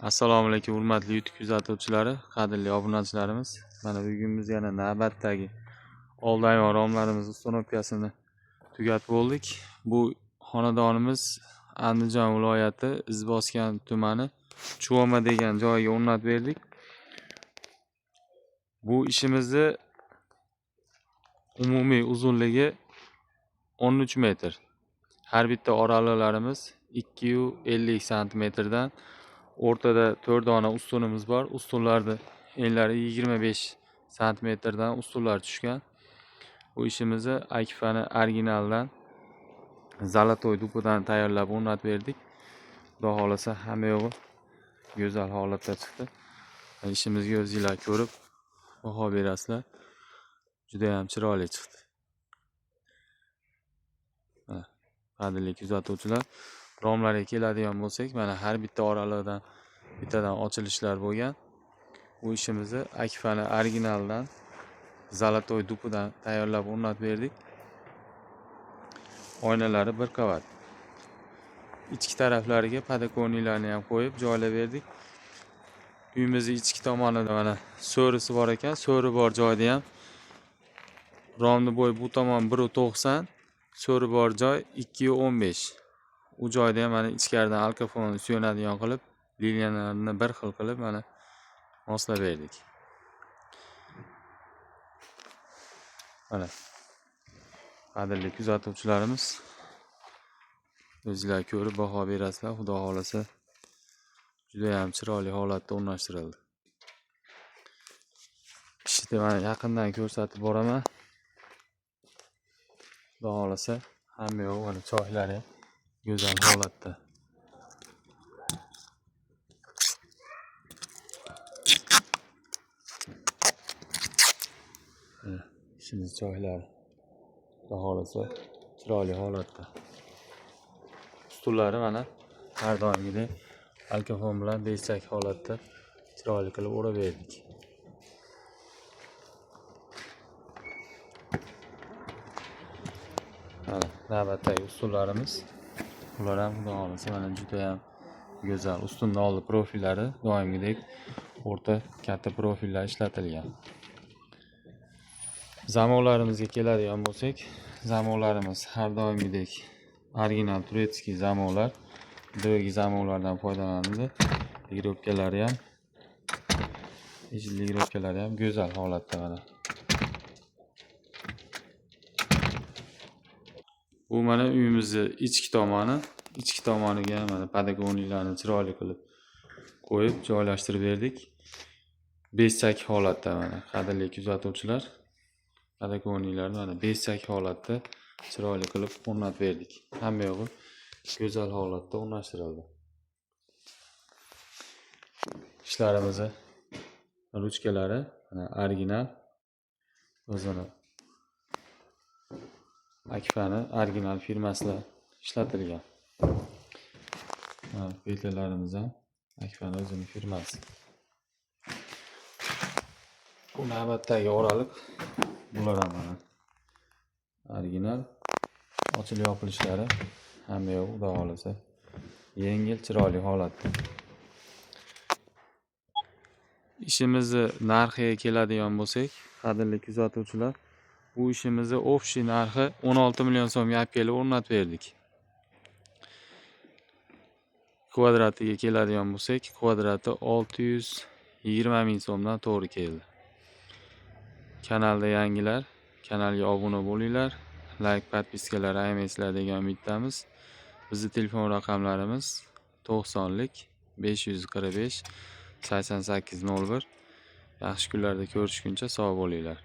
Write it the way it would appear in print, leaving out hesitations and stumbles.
Assalomu alaykum hurmatli YouTube kuzatuvchilari, qadrli obunachilarimiz. Mana bugun biz yana navbatdagi oldayvor romlarimiz uстановкасini tugatib bo'ldik. Bu xonadonimiz Andijon viloyati Izboskan tumani Chuvoma degan joyga o'rnatib berdik. Bu ishimizni umumiy uzunligi 13 metr. Har bitta oraliqlarimiz 250 santimetrdan. O'rtada 4 dona ustunimiz bor. Ustunlarni enlari 25 santimetrdan ustunlar tushgan. Bu ishimizni Akifani originaldan Zolotoy dupidan tayyorlab o'rnatib berdik. Xudo xolasa hamma yo'g'i go'zal holatda chiqdi. Ishimizga o'zingizlar ko'rib baho berasizlar. Juda ham chiroyli chiqdi. Qadrli kuzatuvchilar, romlarga keladigan bo'lsak, mana har bitta oraliqdan bittadan ochilishlar bo'lgan. Bu ishimizni Akifani originaldan Zolotoy dupidan tayyorlab o'rnatib berdik. Oynalari bir qavat. Ichki taraflariga podokonilarni ham qo'yib joylab berdik. Uyimizning ichki tomonida mana so'risi bor ekan. So'ri bor joyda ham romni bo'yi bu tomon 1.90, so'ri bor joy 2.15. U joyda ham mana ichkaridan alkafonni suyanadigan qilib, liniyalarni bir xil qilib mana moslab berdik. Mana qadrli kuzatuvchilarimiz, o'zingizlar ko'rib baho berasizlar. Xudo xolasa juda ham chiroyli holatda o'rnashtirildi. Ishni mana yaqindan ko'rsatib boraman. Xudo xolasa hamma yo'q, mana choylari go'zal holatda. Ishimiz choylari Xudo xolasa chiroyli holatda. Ustunlari mana har doimgidek alkafon bilan bezak holatda chiroyli qilib o'rab berdik. Mana navbatdagi ustunlarimiz. Ular ham xudo xolasa mana juda ham go'zal. Ustunning oldi profillari doimgidek o'rta katta profillar ishlatilgan. Zamovlarimizga keladigan bo'lsak, zamovlarimiz har doimgidek original turetskiy zamovlar, dvigi zamovlardan foydalanildi. Ligirovkalari ham, ligirovkalari ham go'zal holatda mana. Bu mana uyimizning ichki tomoni. Ichki tomoniga mana podokonilarni chiroyli qilib qo'yib joylashtirib berdik. Bezak holatda mana qadrli kuzatuvchilar. Podokonilarni mana bezak holatda chiroyli qilib o'rnatib berdik. Hamma yo'g'i go'zal holatda o'rnashtirildi. Ishlarimizni ruchkalari mana original o'zini Akifani original firmasida ishlatilgan. Mana belgilarimiz ham Akifani o'zining firmasi. Bu navbatdagi oraliq. Bular ham mana original ochilib yopilishlari hamma yo'q, xudo xolasa yengil chiroyli holatda. Ishimizni narxiga keladigan bo'lsak, qadrli kuzatuvchilar, bu ishimizni общий narxi 16 million so'mga olib kelib o'rnatib berdik. Kvadratiga keladigan bo'lsak, kvadrati 620 ming so'mdan to'g'ri keldi. Kanalda yangilar, kanalga obuna bo'linglar, like, podpiskalar ayamaysizlar degan umiddamiz. Bizning telefon raqamlarimiz 90lik 545 8801. Yaxshi kunlarda ko'rishguncha sog' bo'linglar.